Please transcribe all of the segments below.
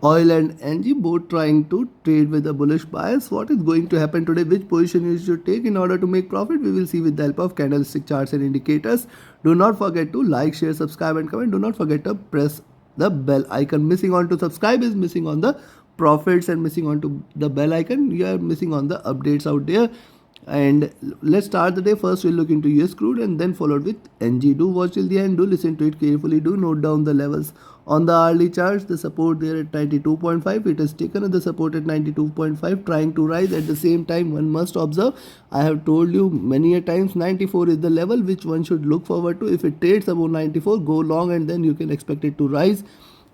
oil and NG both trying to trade with a bullish bias. What is going to happen today? Which position you should take in order to make profit? We will see with the help of candlestick charts and indicators. Do not forget to like, share, subscribe and comment. Do not forget to press the bell icon. Missing on to subscribe is missing on the profits, and missing on to the bell icon, you are missing on the updates out there. And let's start the day. First we'll look into US crude and then followed with NG. Do watch till the end, do listen to it carefully, do note down the levels. On the hourly charts, the support there at 92.5, it has taken the support at 92.5, trying to rise. At the same time, one must observe, I have told you many a times, 94 is the level which one should look forward to. If it trades above 94, go long and then you can expect it to rise.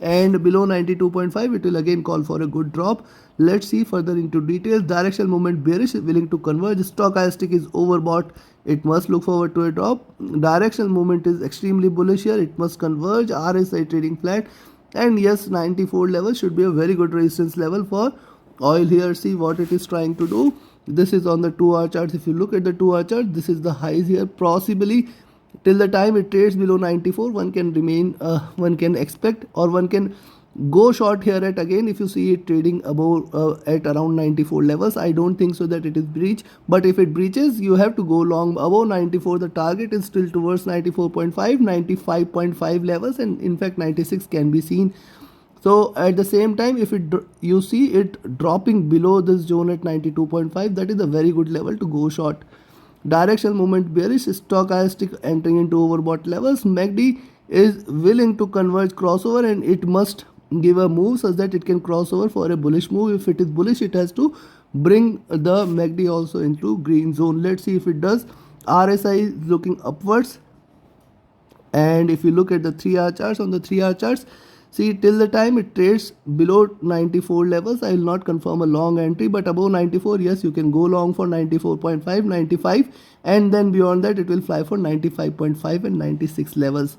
And below 92.5 it will again call for a good drop. Let's see further into details. Directional movement bearish, willing to converge. Stochastic is overbought, it must look forward to a drop. Directional movement is extremely bullish here, it must converge. RSI trading flat, and yes, 94 level should be a very good resistance level for oil here. See what it is trying to do. This is on the 2-hour charts. If you look at the 2-hour chart, this is the highs here. Possibly till the time it trades below 94, one can expect, or one can go short here at, again, if you see it trading above at around 94 levels. I don't think so that it is breached, but if it breaches, you have to go long above 94. The target is still towards 94.5, 95.5 levels, and in fact 96 can be seen. So at the same time, if you see it dropping below this zone at 92.5, that is a very good level to go short. Directional movement bearish, stochastic entering into overbought levels. MACD is willing to converge crossover, and it must give a move such that it can cross over for a bullish move. If it is bullish, it has to bring the MACD also into green zone. Let's see if it does. RSI is looking upwards, and if you look at the 3-hour charts, on the 3-hour charts, see, till the time it trades below 94 levels, I will not confirm a long entry, but above 94, yes, you can go long for 94.5, 95, and then beyond that it will fly for 95.5 and 96 levels.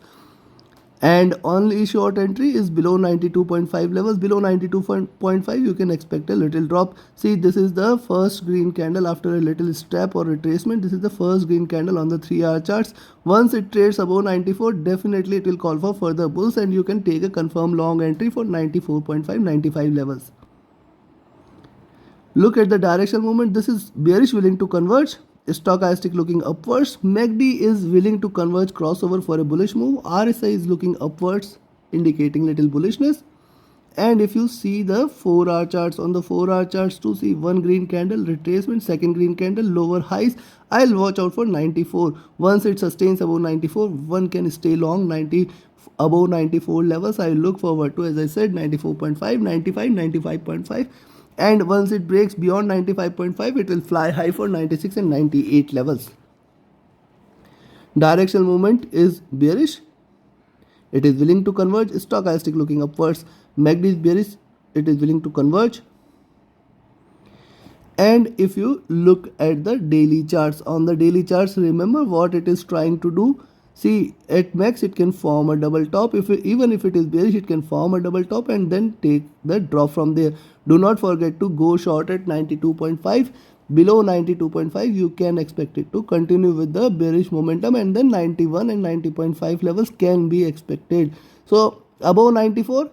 And only short entry is below 92.5 levels. Below 92.5 you can expect a little drop. See, this is the first green candle after a little step or retracement. This is the first green candle on the 3-hour charts. Once it trades above 94, definitely it will call for further bulls, and you can take a confirmed long entry for 94.5, 95 levels. Look at the directional movement. This is bearish, willing to converge. Stochastic looking upwards. MACD is willing to converge crossover for a bullish move. RSI is looking upwards, indicating little bullishness. And if you see the 4-hour charts, on the 4-hour charts to see one green candle retracement, second green candle, lower highs. I'll watch out for 94. Once it sustains above 94, one can stay long. Above 94 levels I look forward to, as I said, 94.5, 95, 95.5. And once it breaks beyond 95.5, it will fly high for 96 and 98 levels. Directional movement is bearish, it is willing to converge. Stochastic looking upwards. MACD is bearish, it is willing to converge. And if you look at the daily charts, on the daily charts, remember what it is trying to do. See, at max it can form a double top. Even if it is bearish, it can form a double top and then take the drop from there. Do not forget to go short at 92.5. Below 92.5 you can expect it to continue with the bearish momentum, and then 91 and 90.5 levels can be expected. So above 94,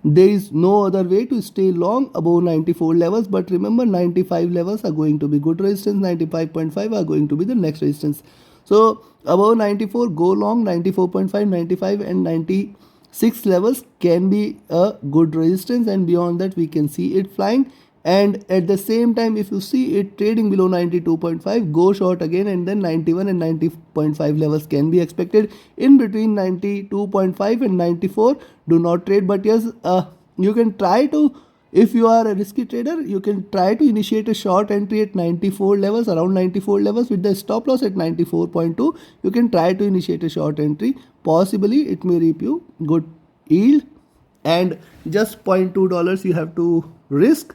there is no other way to stay long above 94 levels. But remember, 95 levels are going to be good resistance, 95.5 are going to be the next resistance. So above 94, go long. 94.5, 95 and 96 levels can be a good resistance, and beyond that we can see it flying. And at the same time, if you see it trading below 92.5, go short again, and then 91 and 90.5 levels can be expected. In between 92.5 and 94, do not trade. But yes, you can try to, if you are a risky trader, you can try to initiate a short entry at 94 levels, around 94 levels, with the stop loss at 94.2. You can try to initiate a short entry. Possibly it may reap you good yield, and just $0.2 you have to risk.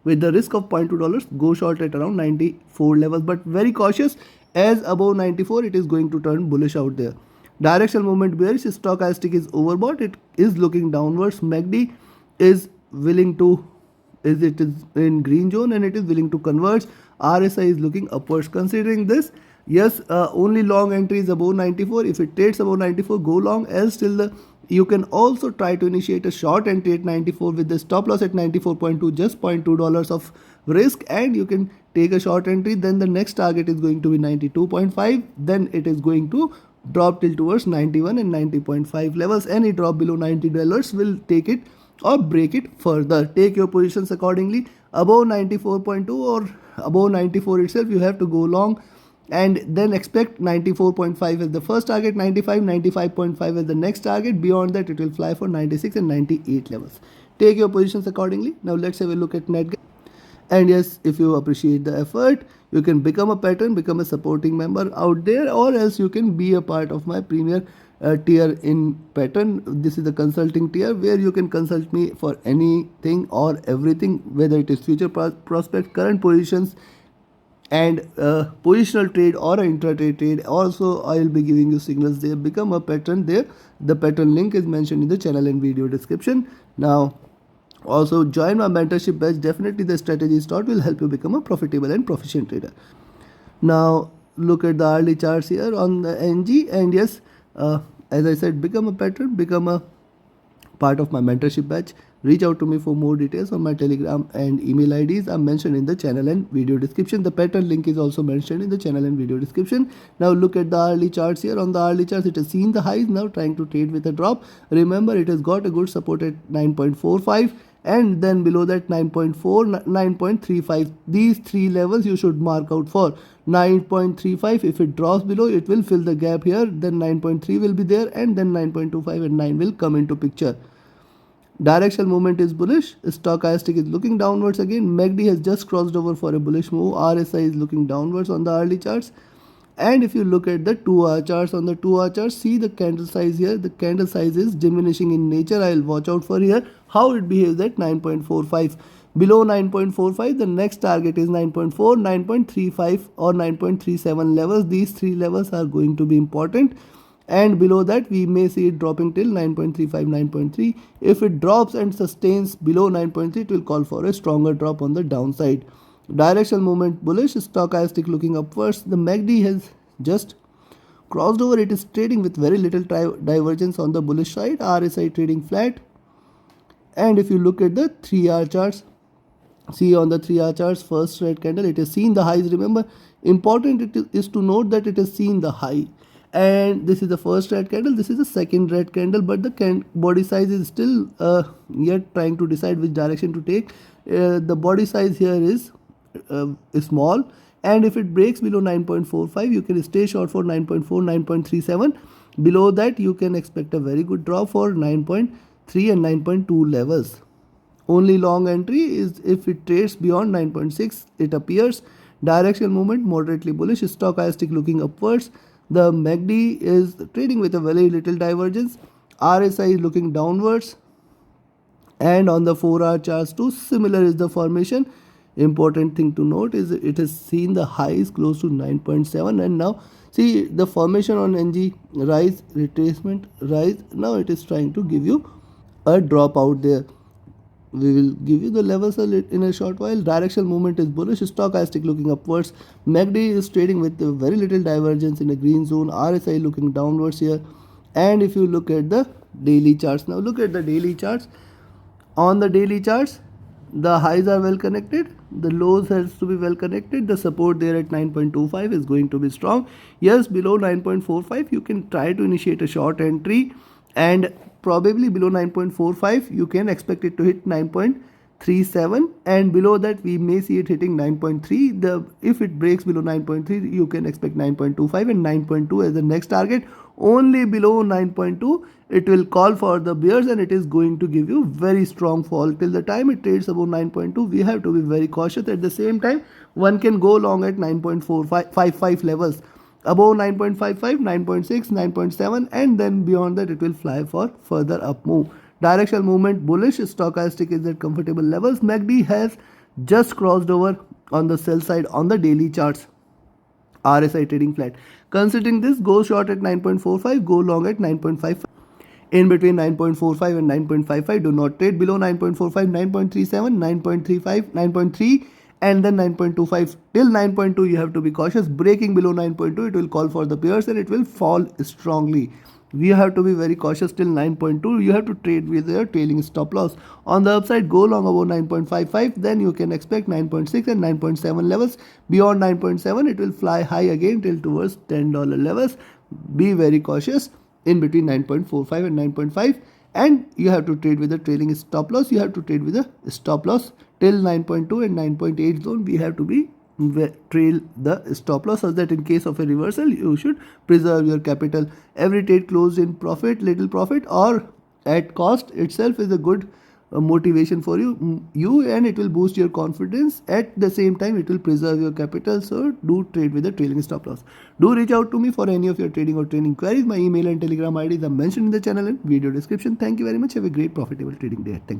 With the risk of $0.2, go short at around 94 levels, but very cautious, as above 94 it is going to turn bullish out there. Directional movement bearish. Stochastic is overbought, it is looking downwards. MACD is willing to, it is in green zone and it is willing to converge. RSI is looking upwards. Considering this, yes, only long entry is above 94. If it trades above 94, go long, else till the You can also try to initiate a short entry at 94 with the stop loss at 94.2, just $0.2 of risk, and you can take a short entry. Then the next target is going to be 92.5. Then it is going to drop till towards 91 and 90.5 levels. Any drop below $90 will take it or break it further. Take your positions accordingly. Above 94.2 or above 94 itself, you have to go long, and then expect 94.5 as the first target, 95.5 as the next target. Beyond that, it will fly for 96 and 98 levels. Take your positions accordingly. Now let's have a look at net. And yes, if you appreciate the effort, you can become a patron, become a supporting member out there, or else you can be a part of my premier tier in Patreon. This is the consulting tier where you can consult me for anything or everything, whether it is future prospect, current positions, and positional trade or intraday trade. Also, I will be giving you signals there. Become a patron there. The patron link is mentioned in the channel and video description. Now, also join my mentorship batch. Definitely the strategies taught will help you become a profitable and proficient trader. Now look at the hourly charts here on the NG, and yes, as I said, become a patron, become a part of my mentorship batch. Reach out to me for more details on my Telegram and email IDs are mentioned in the channel and video description. The pattern link is also mentioned in the channel and video description. Now look at the hourly charts here. On the hourly charts, it has seen the highs, now trying to trade with a drop. Remember, it has got a good support at 9.45, and then below that 9.4, 9.35. These three levels you should mark out for. 9.35, if it drops below, it will fill the gap here. Then 9.3 will be there, and then 9.25 and 9 will come into picture. Directional movement is bullish. Stochastic is looking downwards again. MACD has just crossed over for a bullish move. RSI is looking downwards on the hourly charts. And if you look at the 2-hour charts, on the 2-hour charts, see the candle size here. The candle size is diminishing in nature. I'll watch out for here how it behaves at 9.45. Below 9.45, the next target is 9.4, 9.35 or 9.37 levels. These three levels are going to be important. And below that, we may see it dropping till 9.35, 9.3. If it drops and sustains below 9.3, it will call for a stronger drop on the downside. Directional movement bullish, stochastic looking upwards. The MACD has just crossed over. It is trading with very little divergence on the bullish side. RSI trading flat. And if you look at the 3-hour charts, see on the 3-hour charts, first red candle, it has seen the highs. Remember, important it is to note that it has seen the high. And this is the first red candle, this is the second red candle, but the body size is still yet trying to decide which direction to take. The body size here is small, and if it breaks below 9.45, you can stay short for 9.4, 9.37. Below that, you can expect a very good drop for 9.3 and 9.2 levels. Only long entry is if it trades beyond 9.6, it appears. Directional movement moderately bullish, stochastic looking upwards. The MACD is trading with a very little divergence. RSI is looking downwards. And on the 4-hour charts too, similar is the formation. Important thing to note is it has seen the highs close to 9.7, and now see the formation on NG, rise, retracement, rise. Now it is trying to give you a drop out there. We will give you the levels in a short while. Directional movement is bullish, stochastic looking upwards. MACD is trading with very little divergence in a green zone. RSI looking downwards here. And if you look at the daily charts, now look at the daily charts. On the daily charts, the highs are well connected. The lows has to be well connected. The support there at 9.25 is going to be strong. Yes, below 9.45, you can try to initiate a short entry, and probably below 9.45 you can expect it to hit 9.37, and below that we may see it hitting 9.3. If it breaks below 9.3, you can expect 9.25 and 9.2 as the next target. Only below 9.2 it will call for the bears, and it is going to give you very strong fall. Till the time it trades above 9.2, we have to be very cautious. At the same time, one can go long at 9.455 levels. Above 9.55, 9.6, 9.7, and then beyond that it will fly for further up move. Directional movement bullish, stochastic is at comfortable levels. MACD has just crossed over on the sell side on the daily charts. RSI trading flat. Considering this, go short at 9.45, go long at 9.55. In between 9.45 and 9.55, do not trade. Below 9.45, 9.37, 9.35, 9.3, and then 9.25 till 9.2 you have to be cautious. Breaking below 9.2, it will call for the bears and it will fall strongly. we have to be very cautious till 9.2. You have to trade with your trailing stop loss. On the upside, go long above 9.55, then you can expect 9.6 and 9.7 levels. Beyond 9.7, it will fly high again till towards $10 levels. Be very cautious in between 9.45 and 9.5, and you have to trade with a trailing stop loss. You have to trade with a stop loss till 9.2 and 9.8 zone. We have to be trail the stop loss, so that in case of a reversal you should preserve your capital. Every trade closed in profit, little profit or at cost itself is a good motivation for you, and it will boost your confidence. At the same time, it will preserve your capital. So do trade with a trailing stop loss. Do reach out to me for any of your trading or training queries. My email and telegram IDs are mentioned in the channel and video description. Thank you very much. Have a great profitable trading day. Thank you.